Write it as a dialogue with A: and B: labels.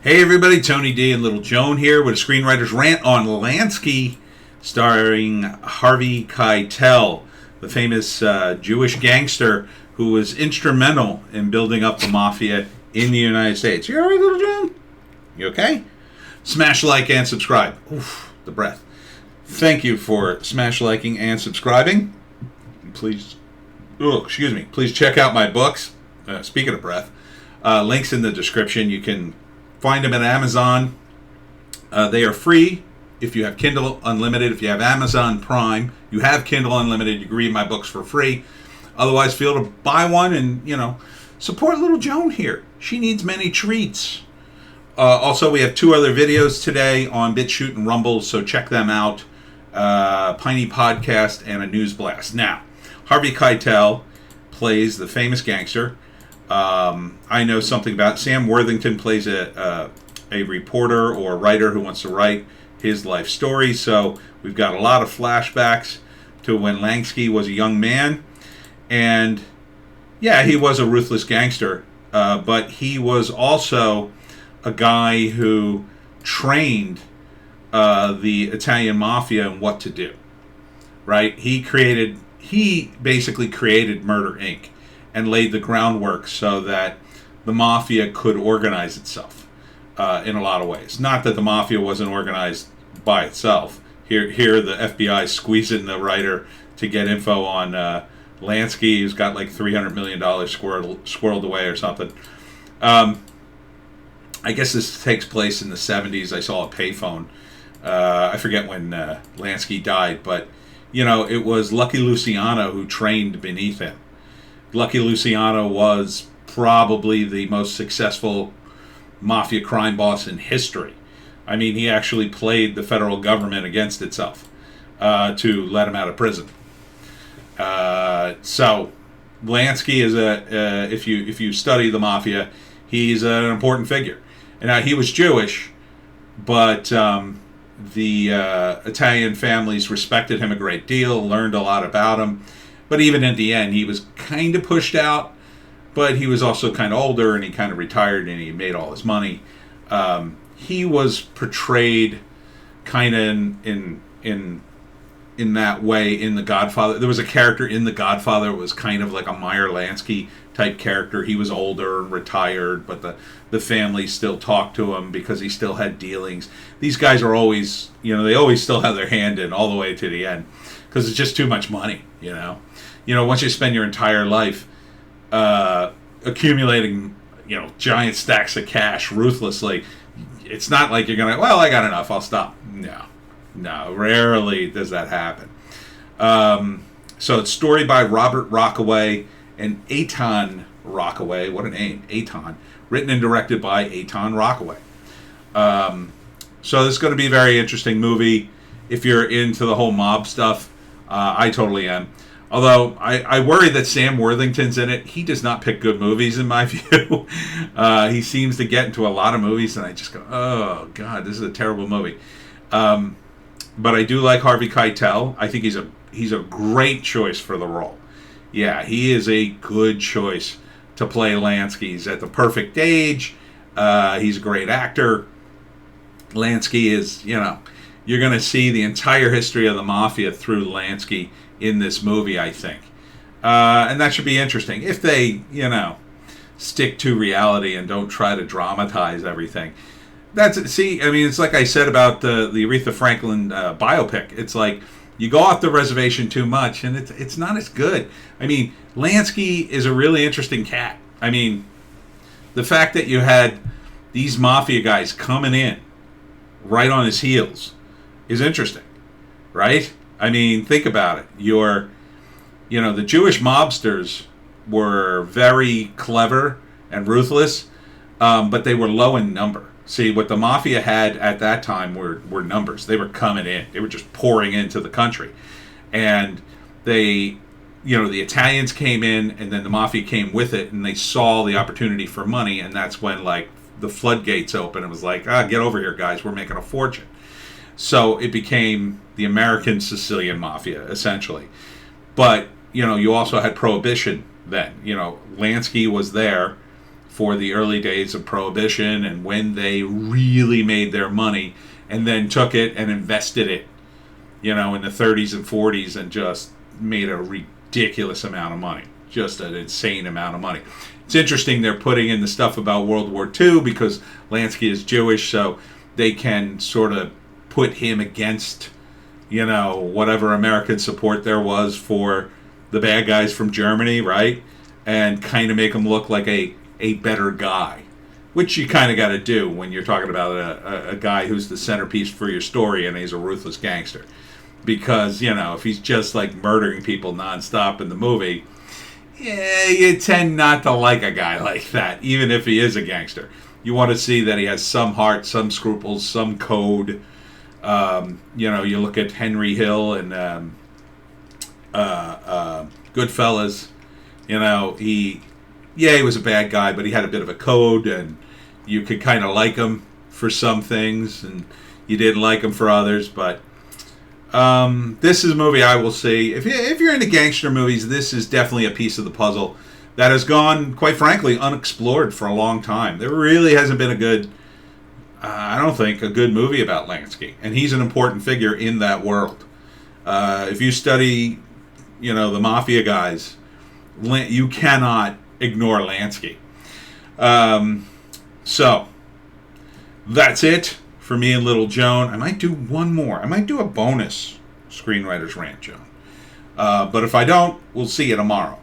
A: Hey everybody, Tony D and Little Joan here with a Screenwriter's Rant on Lansky, starring Harvey Keitel, the famous Jewish gangster who was instrumental in building up the Mafia in the United States. You alright, Little Joan? You okay? Smash like and subscribe. Oof, the breath. Thank you for smash liking and subscribing. Please check out my books. Speaking of breath, links in the description. You can find them at Amazon. They are free if you have Kindle Unlimited. If you have Amazon Prime, you have Kindle Unlimited, you can read my books for free. Otherwise, feel to buy one and, support Little Joan here. She needs many treats. Also, we have 2 other videos today on Bitchute and Rumble, so check them out. Piney podcast and a news blast. Now, Harvey Keitel plays the famous gangster. I know something about Sam Worthington plays a reporter or writer who wants to write his life story. So we've got a lot of flashbacks to when Lansky was a young man. And yeah, he was a ruthless gangster, but he was also a guy who trained the Italian Mafia in what to do. Right? He basically created Murder, Inc. and laid the groundwork so that the Mafia could organize itself in a lot of ways. Not that the Mafia wasn't organized by itself. Here the FBI squeezing the writer to get info on Lansky, who's got like $300 million squirreled away or something. I guess this takes place in the 70s. I saw a payphone. I forget when Lansky died, but it was Lucky Luciano who trained beneath him. Lucky Luciano was probably the most successful mafia crime boss in history. I mean, he actually played the federal government against itself to let him out of prison. So Lansky is if you study the mafia, he's an important figure. And now he was Jewish, but the Italian families respected him a great deal, learned a lot about him. But even at the end, he was kind of pushed out, but he was also kind of older, and he kind of retired, and he made all his money. He was portrayed kind of in that way in The Godfather. There was a character in The Godfather that was kind of like a Meyer Lansky type character. He was older and retired, but the family still talked to him because he still had dealings. These guys are always, they always still have their hand in all the way to the end because it's just too much money, once you spend your entire life accumulating, giant stacks of cash ruthlessly, it's not like you're going to, I got enough, I'll stop. No, rarely does that happen. So it's story by Robert Rockaway and Eitan Rockaway. What a name, Eitan. Written and directed by Eitan Rockaway. So this is going to be a very interesting movie. If you're into the whole mob stuff, I totally am. Although I worry that Sam Worthington's in it. He does not pick good movies in my view. He seems to get into a lot of movies and I just go, oh God, this is a terrible movie. But I do like Harvey Keitel. I think he's a great choice for the role. Yeah, he is a good choice to play Lansky. He's at the perfect age. He's a great actor. Lansky is, you're going to see the entire history of the Mafia through Lansky in this movie, I think. And that should be interesting. If they, stick to reality and don't try to dramatize everything. It's like I said about the Aretha Franklin biopic. It's like you go off the reservation too much and it's not as good. I mean, Lansky is a really interesting cat. I mean, the fact that you had these Mafia guys coming in right on his heels is interesting, right? I mean, think about it. The Jewish mobsters were very clever and ruthless, but they were low in number. See, what the Mafia had at that time were numbers. They were coming in. They were just pouring into the country. And the Italians came in, and then the Mafia came with it, and they saw the opportunity for money, and that's when, the floodgates opened. It was like, get over here, guys. We're making a fortune. So it became the American Sicilian Mafia, essentially. But, you also had Prohibition then. Lansky was there for the early days of Prohibition and when they really made their money, and then took it and invested it, in the 30s and 40s, and just made a ridiculous amount of money. Just an insane amount of money. It's interesting they're putting in the stuff about World War II because Lansky is Jewish, so they can sort of put him against, whatever American support there was for the bad guys from Germany, right? And kind of make him look like a better guy, which you kind of got to do when you're talking about a guy who's the centerpiece for your story and he's a ruthless gangster. Because, if he's just like murdering people nonstop in the movie, you tend not to like a guy like that, even if he is a gangster. You want to see that he has some heart, some scruples, some code. You look at Henry Hill and Goodfellas. He was a bad guy, but he had a bit of a code, and you could kind of like him for some things, and you didn't like him for others. But this is a movie I will see. If you're into gangster movies, this is definitely a piece of the puzzle that has gone, quite frankly, unexplored for a long time. There really hasn't been a good movie about Lansky, and he's an important figure in that world. If you study, the Mafia guys, you cannot ignore Lansky. So that's it for me and Little Joan. I might do one more. I might do a bonus Screenwriter's Rant, Joan. But if I don't, we'll see you tomorrow.